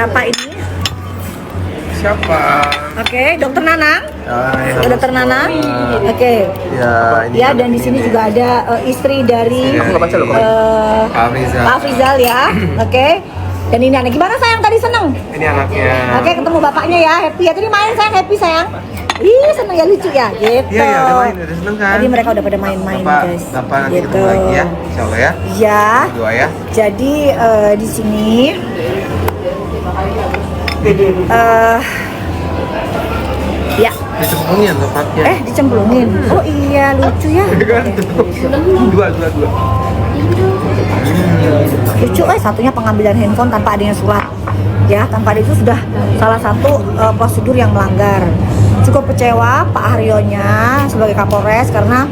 Siapa ini? Siapa? Oke, Dokter Nanang. Ya, Dokter Nanang. Oke. Ya, ini Ya, dan di sini juga ada istri dari Pak Rizal. Pak Frizal ya. Oke. Dan ini anak gimana sayang tadi seneng? Ini anaknya. Oke, ketemu bapaknya ya, happy ya. Tadi main sayang, happy sayang. Ih, seneng ya, lucu ya, gitu. Iya, udah main, udah seneng kan? Tadi mereka udah pada main-main, guys. Bapak nanti Gitu. ketemu lagi ya, insya Allah ya. Ya. Doa ya. Jadi di sini ya. Dicemplungin tempatnya. Dicemplungin. Oh iya, lucu ya. Dua. Lucu, satunya pengambilan handphone tanpa adanya surat. Ya, tanpa itu sudah salah satu prosedur yang melanggar. Cukup kecewa Pak Haryonya sebagai Kapolres karena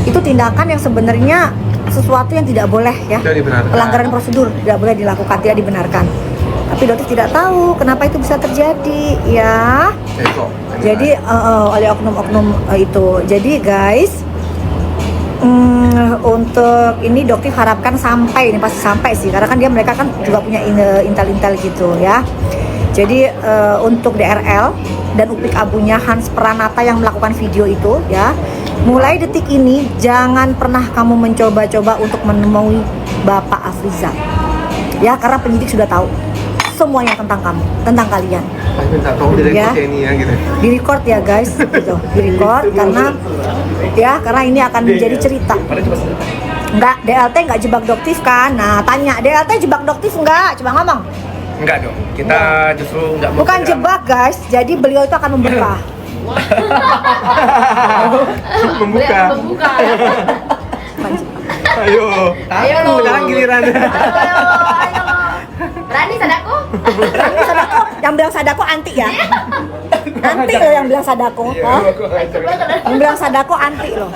itu tindakan yang sebenarnya sesuatu yang tidak boleh ya. Tidak dibenarkan. Pelanggaran prosedur tidak boleh dilakukan, tidak dibenarkan. Tapi dokter tidak tahu kenapa itu bisa terjadi ya. Jadi oleh oknum-oknum itu. Jadi guys, untuk ini dokter harapkan sampai, ini pasti sampai sih, karena kan mereka kan juga punya intel-intel gitu ya. Jadi untuk DRL dan Upik Abunya Hans Pranata yang melakukan video itu ya, mulai detik ini jangan pernah kamu mencoba-coba untuk menemui Bapak Afrizal ya, karena penyidik sudah tahu semuanya tentang kamu, tentang kalian. Minta tolong direkord ya ini ya gitu. Di record ya guys, gitu. Di record karena ini akan menjadi cerita. Enggak, DLT enggak jebak doktif kan? Nah, tanya, DLT jebak doktif enggak? Coba ngomong. Enggak dong, kita justru enggak mau. Bukan jebak guys, jadi beliau itu akan membuka. Membuka. Ayo. Ayo lo. Sekarang giliran. Ayo. Berani Sadako? Berani Sadako, yang bilang Sadako anti ya. Anti loh yang bilang Sadako. Yang bilang Sadako anti loh.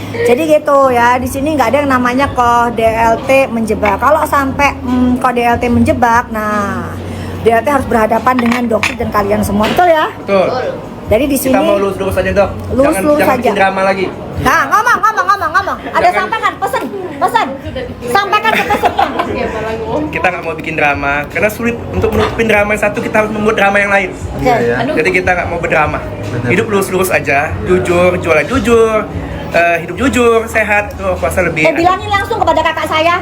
Jadi gitu ya, di sini nggak ada yang namanya kok DLT menjebak. Kalau sampai kok DLT menjebak, nah DLT harus berhadapan dengan dokter dan kalian semua, betul ya? Betul. Jadi di sini kita mau lurus-lurus saja dok. Lurus-lurus jangan saja. bikin drama lagi. Nah, ngomong. Ada sampaikan pesan. Sampaikan ke pesannya. Kita nggak mau bikin drama karena sulit untuk menutupin drama yang satu, kita harus membuat drama yang lain. Oke. Iya, ya. Jadi kita nggak mau berdrama. Benar. Hidup lurus-lurus aja, jujur, jualan jujur, hidup jujur, sehat, tuh puasa lebih. Bilangin langsung kepada kakak saya.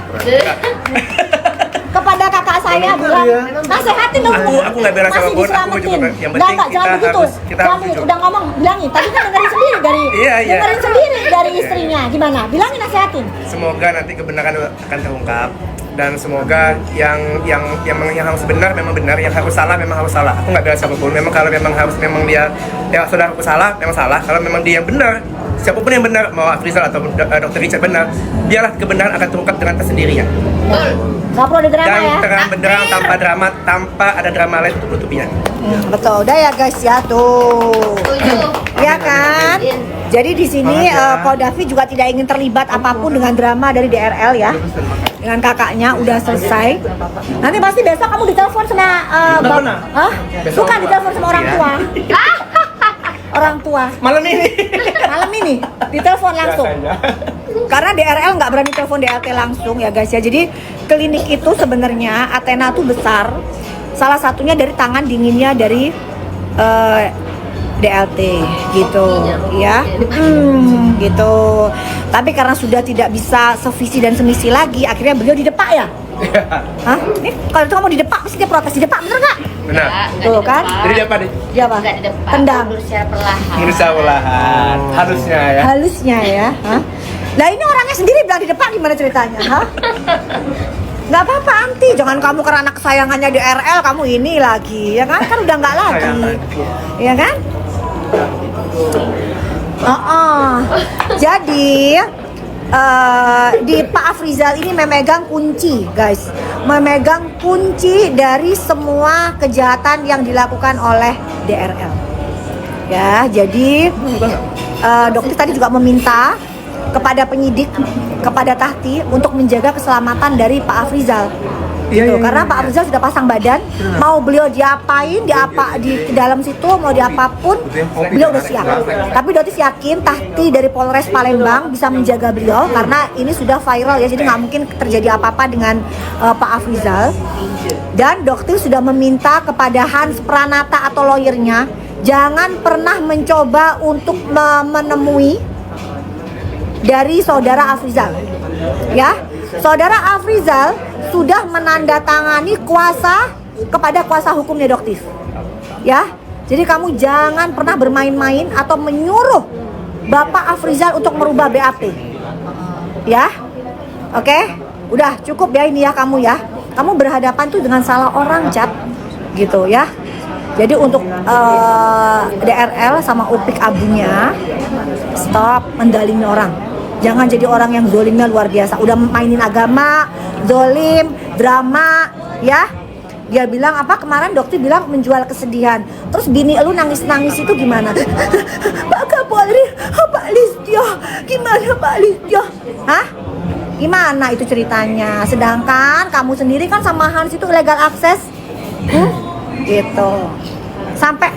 Kepada kakak saya bilang, nasehatin dong. Aku nggak bela siapapun, aku diselamatin. juga yang penting Jangan kita begitu. kita Jangan harus begitu. jujur. Udah ngomong, bilangin. Tadi kan dengerin sendiri dari Iya. dengerin sendiri dari istrinya. Gimana? Bilangin, nasehatin. Semoga nanti kebenaran akan terungkap dan semoga yang harus benar memang benar, yang harus salah memang harus salah. Aku nggak bela siapapun. Memang kalau memang dia saudara aku salah, memang salah. Kalau memang dia yang benar, siapapun yang benar, mau Afrizal atau Dr. Richard benar, biarlah kebenaran akan terungkap dengan tersendirinya. Gak perlu ada drama Dan ya. terang benderang tanpa drama, tanpa ada drama lain untuk menutupinya. Betul. Udah ya guys ya tuh. Ya kan? Jadi di sini Ko Davi juga tidak ingin terlibat apapun dengan drama dari DRL ya. Dengan kakaknya udah selesai. Nanti pasti besok kamu ditelepon sama bukan ditelepon sama orang tua. Orang tua. Malam ini. Malam ini ditelepon langsung. Karena DRL nggak berani telepon DLT langsung ya guys ya. Jadi klinik itu sebenarnya Athena tuh besar. Salah satunya dari tangan dinginnya dari DLT gitu ya. Gitu. Tapi karena sudah tidak bisa sevisi dan semisi lagi, akhirnya beliau didepak ya. Hah? Nih kalau itu kamu didepak pasti dia protes, didepak bener nggak? Benar. Tuh kan? Jadi dia apa nih? Dia apa? Tendang. Berusaha perlahan. Harusnya ya. Halusnya ya. Hah? Lah ini orangnya sendiri bilang di depan, gimana ceritanya? Hah? Nggak apa-apa anti, jangan kamu karena anak kesayangannya di RL kamu ini lagi, ya kan? Kan udah nggak lagi, ya kan? Jadi di Pak Afrizal ini memegang kunci, guys, memegang kunci dari semua kejahatan yang dilakukan oleh DRL. Ya, jadi dokter tadi juga meminta kepada penyidik, kepada Tahti untuk menjaga keselamatan dari Pak Afrizal. gitu. Karena Pak Afrizal sudah pasang badan, mau beliau diapain, di dalam situ mau diapapun, beliau udah siap. Tapi Dotif yakin Tahti dari Polres Palembang bisa menjaga beliau karena ini sudah viral ya, jadi nggak mungkin terjadi apa-apa dengan Pak Afrizal. Dan Dotif sudah meminta kepada Hans Pranata atau lawyernya jangan pernah mencoba untuk menemui dari saudara Afrizal. Ya, saudara Afrizal sudah menandatangani kuasa kepada kuasa hukumnya Dotif. Ya, jadi kamu jangan pernah bermain-main atau menyuruh Bapak Afrizal untuk merubah BAP. Ya, oke, udah cukup ya ini ya kamu ya. Kamu berhadapan tuh dengan salah orang, Cap, gitu ya. Jadi untuk DRL sama Upik Abunya, stop mendalimi orang. Jangan jadi orang yang zolimnya luar biasa. Udah mainin agama, zolim, drama, ya. Dia bilang apa kemarin dokter bilang menjual kesedihan. Terus bini lu nangis-nangis itu gimana? Pak Kapolri, Pak Listio, gimana Pak Listio? Hah? Gimana itu ceritanya? Sedangkan kamu sendiri kan sama Hans itu illegal akses. Gitu. Sampai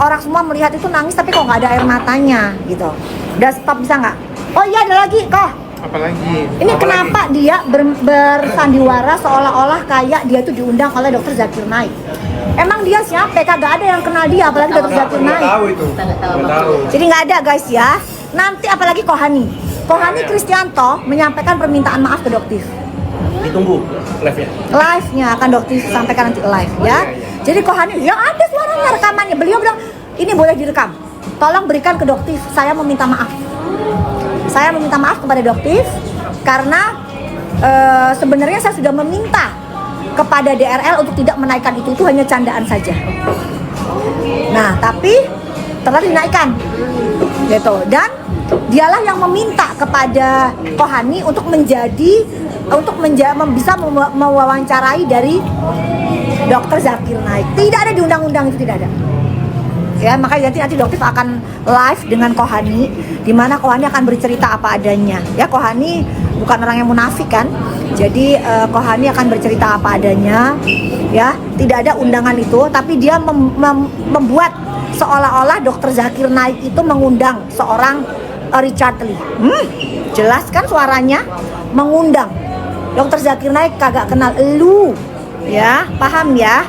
orang semua melihat itu nangis tapi kok nggak ada air matanya gitu. Udah stop bisa nggak? Oh iya ada lagi kok. Apalagi? Ini kenapa dia bersandiwara seolah-olah kayak dia tuh diundang oleh Dr. Zakir Naik? Emang dia siapa? Kagak ada yang kenal dia apalagi Dr. Zakir Naik. Tahu itu. Nggak tahu. Jadi nggak ada guys ya. Nanti apalagi Kohani Kristianto menyampaikan permintaan maaf ke Doktif. Ditunggu live-nya. Live-nya akan Doktif sampaikan nanti live ya. Jadi Kohani, ya ada suaranya rekamannya. Beliau bilang, ini boleh direkam. Tolong berikan ke Doktif, saya meminta maaf. Saya meminta maaf kepada Doktif karena sebenarnya saya sudah meminta kepada DRL untuk tidak menaikkan itu hanya candaan saja. Nah, tapi ternyata dinaikkan. Gitu. Dan dialah yang meminta kepada Kohani untuk bisa mewawancarai dari Dr. Zakir Naik. Tidak ada di undang-undang itu, tidak ada. Ya, makanya nanti Doktif akan live dengan Kohani, di mana Kohani akan bercerita apa adanya. Ya, Kohani bukan orang yang munafik kan. Jadi Kohani akan bercerita apa adanya. Ya, tidak ada undangan itu, tapi dia membuat seolah-olah Dr. Zakir Naik itu mengundang seorang Richard Lee. Jelas kan suaranya mengundang. Dr. Zakir Naik kagak kenal elu. Ya, paham ya?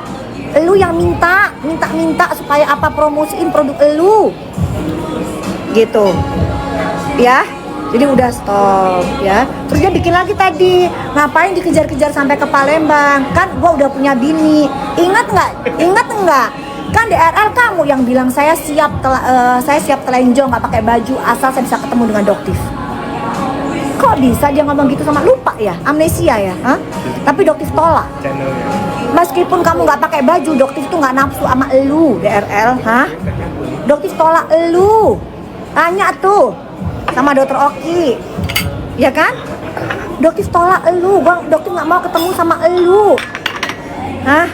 Elu yang minta supaya apa promosiin produk elu. Gitu. Ya. Jadi udah stop ya. Terus dia bikin lagi tadi, ngapain dikejar-kejar sampai ke Palembang? Kan gua udah punya bini. Ingat nggak? Kan DRL kamu yang bilang saya siap telanjang nggak pakai baju asal saya bisa ketemu dengan Doktif. Kok bisa dia ngomong gitu sama lupa ya? Amnesia ya? Hah? Tapi Doktif tolak. Meskipun kamu nggak pakai baju, Doktif itu nggak nafsu sama elu, DRL, hah? Doktif tolak elu. Tanya tuh sama Dokter Oki, ya kan? Doktif tolak elu, Doktif nggak mau ketemu sama elu, hah?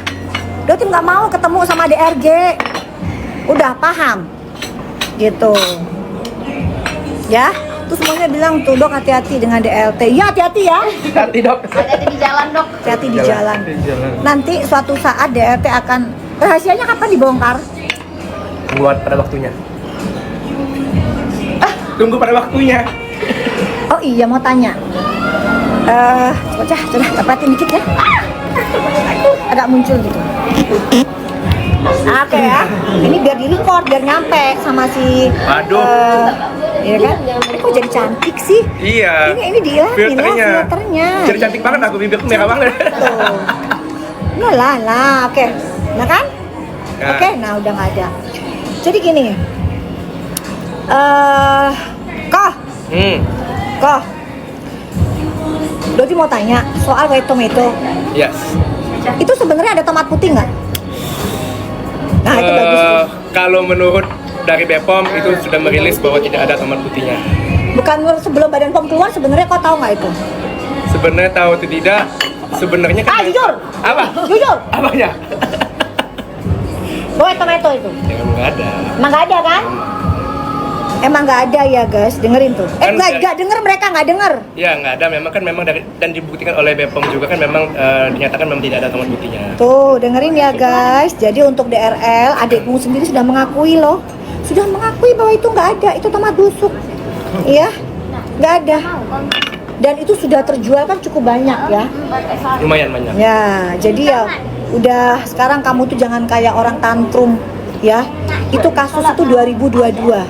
Doktif nggak mau ketemu sama DRG. Udah paham? Gitu. Ya? Terus semuanya bilang tuh dok hati-hati dengan DLT. Ya hati-hati ya. Hati dok. Hati-hati di jalan, Dok. Hati-hati di jalan. Nanti suatu saat DLT akan rahasianya kapan dibongkar? Buat pada waktunya. Tunggu pada waktunya. Oh iya mau tanya. Sudah dapatin dikit ya. Agak muncul gitu. Oke ya. Ini biar di-record biar nyampe sama si iya kan? Kok jadi cantik sih? Iya. Ini dihilangin ya filternya. Jadi cantik banget aku, bibirku merah banget. Tuh. Lah, oke. Nah kan? Ya. Oke, nah udah nggak ada. Jadi gini. Koh. Dodi mau tanya soal white tomato. Yes. Itu sebenarnya ada tomat putih nggak? Nah itu bagus. Kalau menurut dari BPOM itu sudah merilis bahwa tidak ada tomat putihnya. Bukan sebelum Badan POM keluar sebenarnya kau tahu nggak itu? Sebenarnya tahu atau tidak? Sebenarnya kan. Jujur. Apa? Jujur. Apanya? White tomato itu. Ya nggak ada. Emang nggak ada kan? Emang nggak ada ya guys, dengerin tuh. Kan- Nggak denger, mereka nggak denger. Ya nggak ada, memang dari dan dibuktikan oleh BPOM juga kan memang dinyatakan memang tidak ada temuan buktinya. Tuh, dengerin ya guys. Jadi untuk DRL, adikmu sendiri sudah mengakui loh. Sudah mengakui bahwa itu nggak ada, itu tomat busuk. Iya, nggak ada. Dan itu sudah terjual kan cukup banyak ya. Lumayan banyak. Ya, jadi ya udah sekarang kamu tuh jangan kayak orang tantrum ya. Itu kasus itu 2022.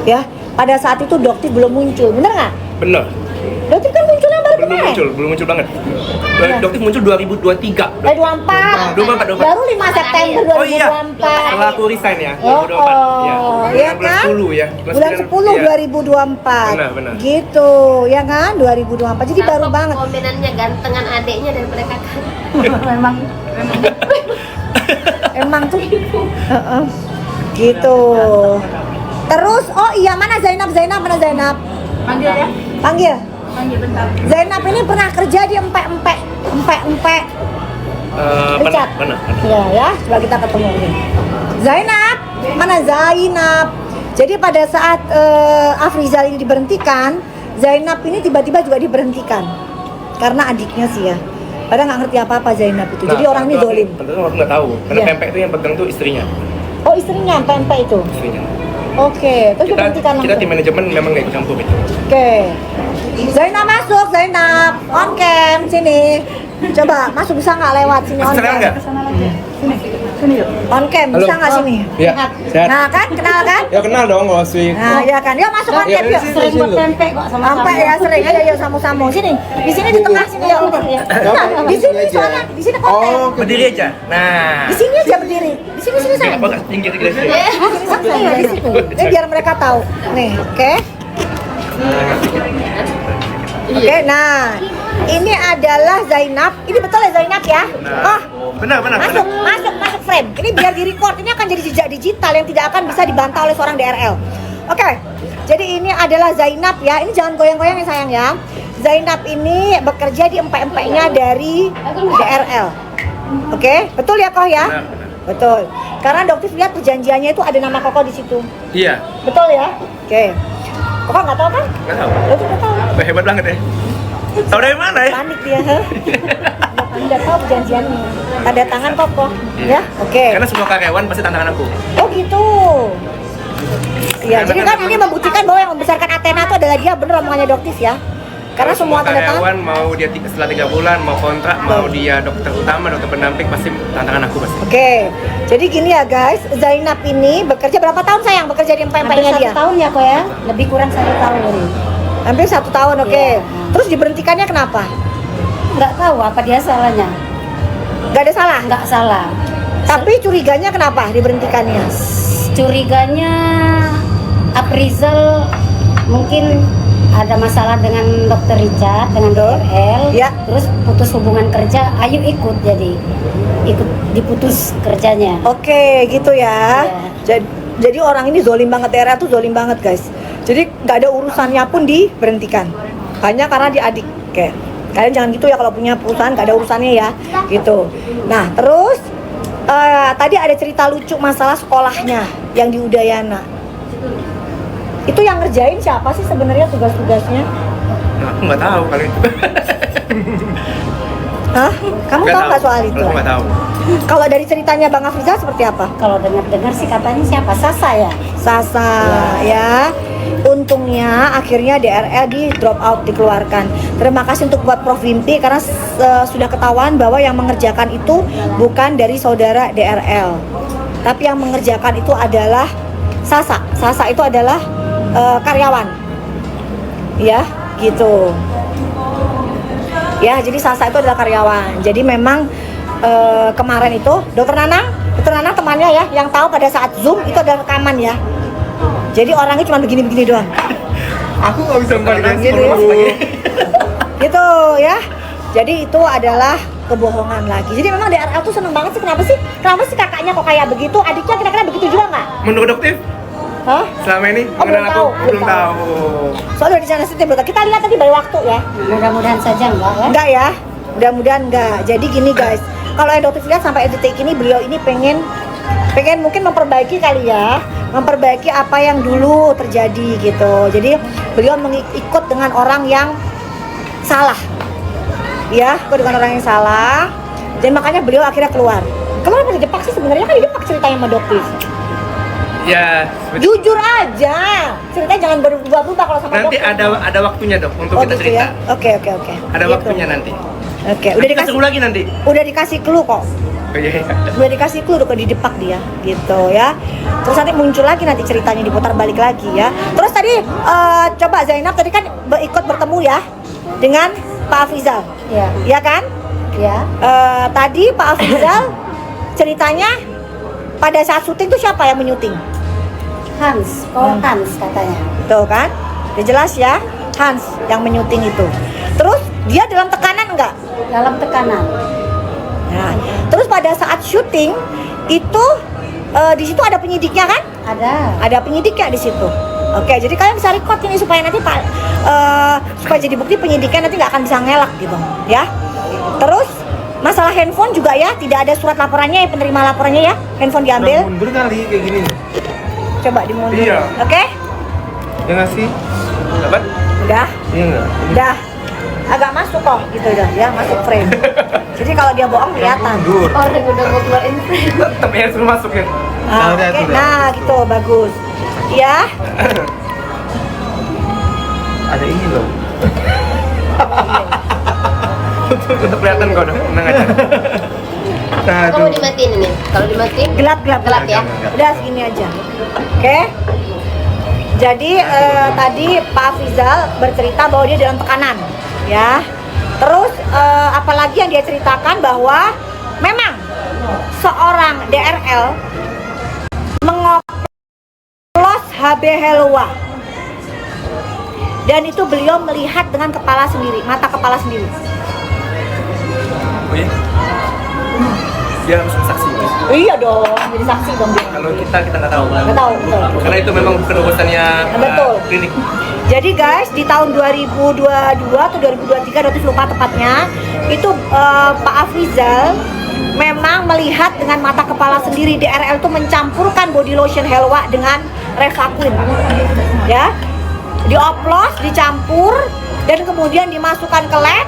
Ya, pada saat itu Doktif belum muncul, bener nggak? Bener. Doktif kan munculnya baru kemarin. Belum muncul banget. Iya. Doktif muncul 2023. 24. 24. Baru 5 September 2024. Oh iya, setelah aku resign ya, Oh, 2024. Ya, iya bulan kan? 10 ya. Bulan 10 iya. 2024. Benar. Gitu, ya kan? 2024. Jadi baru banget. Komenannya gantengan adeknya daripada kakak. Emang tuh. Heeh. Gitu. Terus, oh iya, mana Zainab? Mana Zainab? Panggil ya. Panggil. Panggil bentar. Zainab ini pernah kerja di empek. Richard. Benar. Iya ya, coba kita ketemu nih. Zainab, mana Zainab? Jadi pada saat Afrizal ini diberhentikan, Zainab ini tiba-tiba juga diberhentikan karena adiknya sih ya. Padahal nggak ngerti apa-apa Zainab itu. Jadi orang ini dolim. Tentu aku nggak tahu, karena Iya. pempek itu yang pegang tuh istrinya. Oh istrinya empek itu. Istrinya. Oke, terus diberhentikan Kita langsung. tim manajemen memang nggak ikut campur itu. Oke. Zainab masuk, Zainab. On cam sini. Coba masuk, bisa nggak lewat sini on Masuk cam? nggak? On cam bisa nggak sini? Ya, sehat. Nah kan, kenal kan? Ya kenal dong, Waswi. Nah, ya kan. Yuk masuk on cam yuk. Sering buat tempe kok sama Sampai ya sering. Ayo samu-samu sini. Di sini di tengah sini yuk. Nah, di sini soalnya, di sini konten. Oh, Berdiri aja. Nah. Di sini aja berdiri. Di sini sayang. Apa pinggir kita sini. Sini sayang di situ. Ini biar mereka tahu. Nih, oke. Oke, nah ini adalah Zainab. Ini betul ya Zainab ya? Oh, Benar. masuk frame. Ini biar di record. Ini akan jadi jejak digital yang tidak akan bisa dibantah oleh seorang DRL. Oke, jadi ini adalah Zainab ya. Ini jangan goyang-goyang ya sayang ya. Zainab ini bekerja di empek-empeknya dari DRL. Oke, betul ya Koh ya? Benar. Betul. Karena Doktif lihat perjanjiannya itu ada nama Koko di situ. Iya. Betul ya? Oke. Koko nggak tahu kan? Nggak tahu. Doktif nggak tahu. Hebat banget ya. Tahu dari mana ya? Panik dia. Udah tahu perjanjiannya. Tanda tangan Koko. Ya? Oke. Karena semua karyawan pasti tantangan aku. Oh gitu. Iya, jadi kan ini membuktikan bahwa yang membesarkan Athena itu adalah dia, bener omongannya Doktif ya. Karena semua tanda tangan. karyawan mau dia setelah 3 bulan, mau kontrak, mau dia dokter utama, dokter pendamping, pasti tantangan aku pasti. Oke, jadi gini ya guys, Zainab ini bekerja berapa tahun sayang bekerja di empek-empeknya dia? 1 tahun ya kok ya? Lebih kurang 1 tahun ini. Hampir 1 tahun, oke. Iya. Terus diberhentikannya kenapa? Nggak tahu apa dia salahnya. Gak ada salah. Nggak salah. Tapi curiganya kenapa diberhentikannya? Curiganya Aprizal mungkin ada masalah dengan dokter Richard, dengan DRL, Ya. terus putus hubungan kerja, Ayu ikut ikut diputus kerjanya. Oke, gitu ya. Iya. Jadi orang ini zolim banget, daerah tuh zolim banget guys. Jadi nggak ada urusannya pun diberhentikan. Hanya karena dia adik. Oke. Kalian jangan gitu ya kalau punya perusahaan nggak ada urusannya ya. Gitu. Nah terus tadi ada cerita lucu masalah sekolahnya yang di Udayana. Itu yang ngerjain siapa sih sebenarnya tugas-tugasnya? Nah, aku nggak tahu kali itu. Hah? Kamu tahu nggak soal itu? Aku nggak tahu. Kalau dari ceritanya Bang Afrizal seperti apa? Kalau dengar-dengar sih katanya siapa? Sasa ya? Sasa ya. Untungnya akhirnya DRL di drop out, dikeluarkan. Terima kasih untuk buat Prof Wimpi karena sudah ketahuan bahwa yang mengerjakan itu bukan dari saudara DRL. Tapi yang mengerjakan itu adalah Sasa. Sasa itu adalah karyawan. Ya, gitu. Ya, jadi Sasa itu adalah karyawan. Jadi memang kemarin itu Dokter Nanang temannya ya, yang tahu pada saat Zoom itu ada rekaman ya. Jadi orangnya cuma begini-begini doang. Aku nggak bisa membalikan Gitu ya. lagi. Gitu ya. Jadi itu adalah kebohongan lagi. Jadi memang DRL tuh seneng banget sih. Kenapa sih kakaknya kok kayak begitu? Adiknya kira-kira begitu juga nggak? Menurut dokter, Hah? selama ini Oh, mengenal aku belum tahu. Soalnya di sana sini kita lihat tadi by waktu ya. Mudah-mudahan saja enggak ya? Enggak ya. Mudah-mudahan enggak. Jadi gini guys, kalau yang Dokter lihat sampai detik ini beliau ini pengen pengen mungkin memperbaiki kali ya, memperbaiki apa yang dulu terjadi gitu. Jadi beliau mengikut dengan orang yang salah, ya, ikut dengan orang yang salah, dan makanya beliau akhirnya keluar apa di Depak sih sebenarnya, kan di Depak ceritanya sama Doktif. Ya, Jujur aja, ceritanya jangan berubah-ubah kalau sama nanti Doktif. ada waktunya dok untuk kita gitu cerita. ya. Oke. Ada Gitu. waktunya nanti. Oke, udah Kita dikasih, tunggu lagi nanti. udah dikasih clue kok. Oh, iya. Udah dikasih clue udah di Depak dia gitu ya. Terus nanti muncul lagi nanti ceritanya diputar balik lagi ya. Terus tadi coba Zainab tadi kan ikut bertemu ya dengan Pak Afrizal. Iya. Ya kan? Ya. Tadi Pak Afrizal ceritanya pada saat syuting tuh siapa yang menyuting? Hans, Hans katanya. Tuh kan? Udah jelas ya, Hans yang menyuting itu. Terus dia dalam tekanan enggak? Dalam tekanan. Nah, terus pada saat syuting itu di situ ada penyidiknya kan? Ada penyidiknya di situ. Oke, jadi kalian bisa record ini supaya nanti supaya jadi bukti penyidiknya nanti nggak akan bisa ngelak gitu, ya. Terus masalah handphone juga ya, tidak ada surat laporannya ya, penerima laporannya ya, handphone diambil. Mundur kali kayak gini. Coba dimundur. Iya. Oke, Ya nggak sih? Dapat? udah, Iya nggak? udah. Agak masuk kok, gitu udah, ya masuk frame. Jadi kalau dia bohong kelihatan. Mundur. Orang udah mau keluarin frame. Tetap ya suruh masukin. Ah, Udah, oke. udah. Nah, gitu bagus. Ya, Ada ini loh. Tetap kelihatan kok dok. Tenang aja. Aduh. dimatiin ini. Kalau dimatiin gelap. Gelap ya? Udah segini aja. Oke. Jadi tadi Pak Afrizal bercerita bahwa dia dalam tekanan, ya. Terus apalagi yang dia ceritakan bahwa memang seorang DRL mengoplos HB Helwa, dan itu beliau melihat dengan kepala sendiri, mata kepala sendiri. Oh iya. Dia harus saksi. Iya dong, jadi saksi dong dia. Kalau kita nggak tahu. Nggak tahu, betul. Karena itu memang bukan urusannya Betul. klinik. Jadi guys, di tahun 2022 atau 2023, Dokter lupa tepatnya, itu Pak Afrizal memang melihat dengan mata kepala sendiri DRL itu mencampurkan body lotion Helwa dengan Revaquin, ya, dioplos, dicampur, dan kemudian dimasukkan ke lab,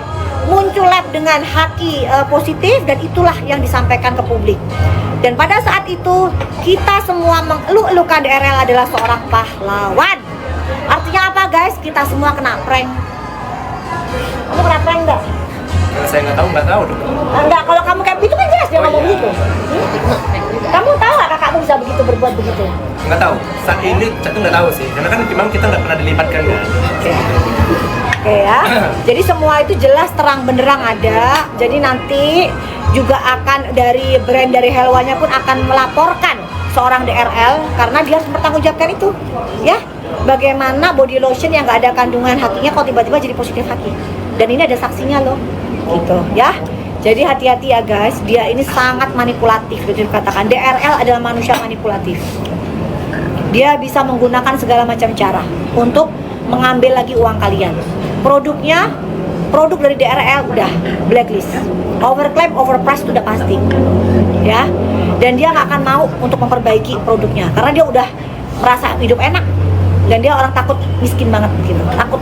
muncul lab dengan haki positif, dan itulah yang disampaikan ke publik. Dan pada saat itu kita semua mengeluh-elukan DRL adalah seorang pahlawan. Artinya apa guys? Kita semua kena prank. Kamu kena prank nggak? Kalau saya nggak tahu dok. Enggak, kalau kamu kayak begitu kan jelas dia ngomong iya. begitu. Kamu tahu nggak kakakmu bisa begitu berbuat begitu? Nggak tahu. Saat ini saya nggak tahu sih. Karena kan memang kita nggak pernah dilibatkan kan. Oke ya. Jadi semua itu jelas terang benderang ada. Jadi nanti juga akan dari brand dari Helwanya pun akan melaporkan seorang DRL karena dia harus bertanggungjawabkan itu, ya. Bagaimana body lotion yang nggak ada kandungan hakinya kok tiba-tiba jadi positif haki. Dan ini ada saksinya loh, gitu ya. Jadi hati-hati ya guys, dia ini sangat manipulatif. Jadi dikatakan DRL adalah manusia manipulatif. Dia bisa menggunakan segala macam cara untuk mengambil lagi uang kalian. Produknya, produk dari DRL udah blacklist, overclaim, overprice udah pasti, ya. Dan dia nggak akan mau untuk memperbaiki produknya karena dia udah merasa hidup enak dan dia orang takut miskin banget gitu, takut.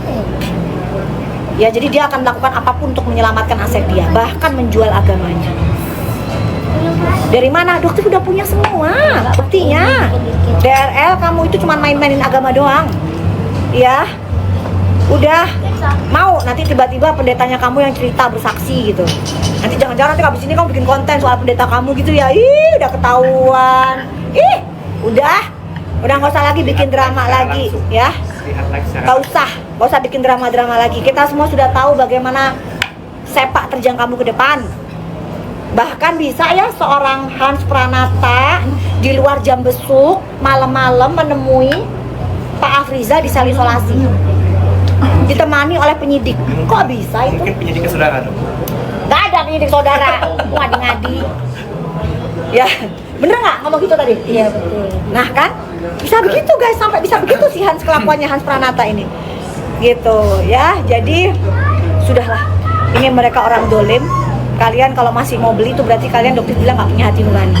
Ya, jadi dia akan melakukan apapun untuk menyelamatkan aset dia, bahkan menjual agamanya. Dari mana? Dokter udah punya semua buktinya. DRL kamu itu cuma main-mainin agama doang, ya. Udah mau nanti tiba-tiba pendetanya kamu yang cerita bersaksi gitu. Nanti jangan-jangan nanti abis ini kamu bikin konten soal pendeta kamu gitu ya. Ih, udah ketahuan. Ih, udah nggak usah lagi bikin drama lagi, ya. Lihat lagi secara Gak usah bikin drama-drama lagi. Kita semua sudah tahu bagaimana sepak terjang kamu ke depan. Bahkan bisa ya seorang Hans Pranata di luar jam besuk malam-malam menemui Pak Afrizal di sel isolasi, ditemani oleh penyidik. Kok bisa itu? mungkin penyidiknya saudara dok. Gak ada penyidik saudara, ngadi-ngadi. Ya, bener nggak ngomong gitu tadi? Iya betul. Nah kan, bisa begitu guys, sampai bisa begitu sih Hans kelakuannya Hans Pranata ini. Gitu ya, jadi sudahlah. Ini mereka orang dolim. Kalian kalau masih mau beli itu berarti kalian dokter bilang nggak punya hati nurani.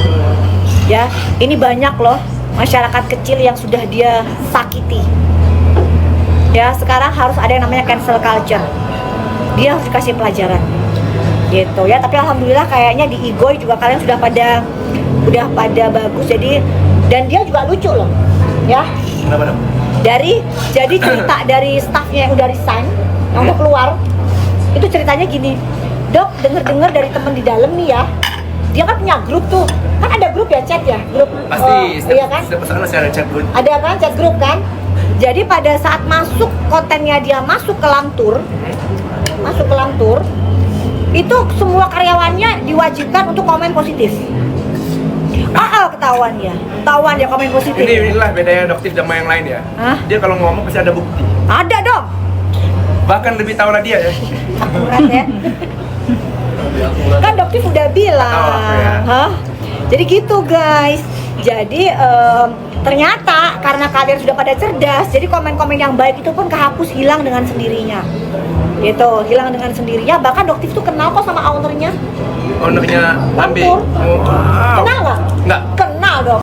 Ya, ini banyak loh masyarakat kecil yang sudah dia sakiti. Ya, sekarang harus ada yang namanya cancel culture. Dia harus dikasih pelajaran. Gitu ya, tapi alhamdulillah kayaknya di Igoy juga kalian sudah pada bagus. Jadi dan dia juga lucu loh. Ya. Kenapa dong? Jadi cerita dari staffnya yang udah resign, yang udah keluar, itu ceritanya gini, Dok, denger dari temen di dalam nih ya, dia kan punya grup tuh, kan ada grup ya, chat ya, grup. Pasti, Iya kan? setiap pesan masih ada chat group. Ada kan chat grup kan? Jadi pada saat masuk kontennya dia masuk ke Lamtur, itu semua karyawannya diwajibkan untuk komen positif. Ketahuan ya komen positif. Inilah bedanya Doktif sama yang lain ya. Hah? Dia kalau ngomong pasti ada bukti. Ada dong. Bahkan lebih tahu lah dia ya. Akurat ya. Kan Doktif udah bilang. Tahu aku ya. Hah? Jadi gitu guys. Jadi ternyata karena kalian sudah pada cerdas, jadi komen-komen yang baik itu pun kehapus, hilang dengan sendirinya. Gitu, hilang dengan sendirinya. Bahkan Doktif tuh kenal kok sama ownernya. Ownernya Lambe. Lamtur. Oh, wow. Kenal nggak? Nggak.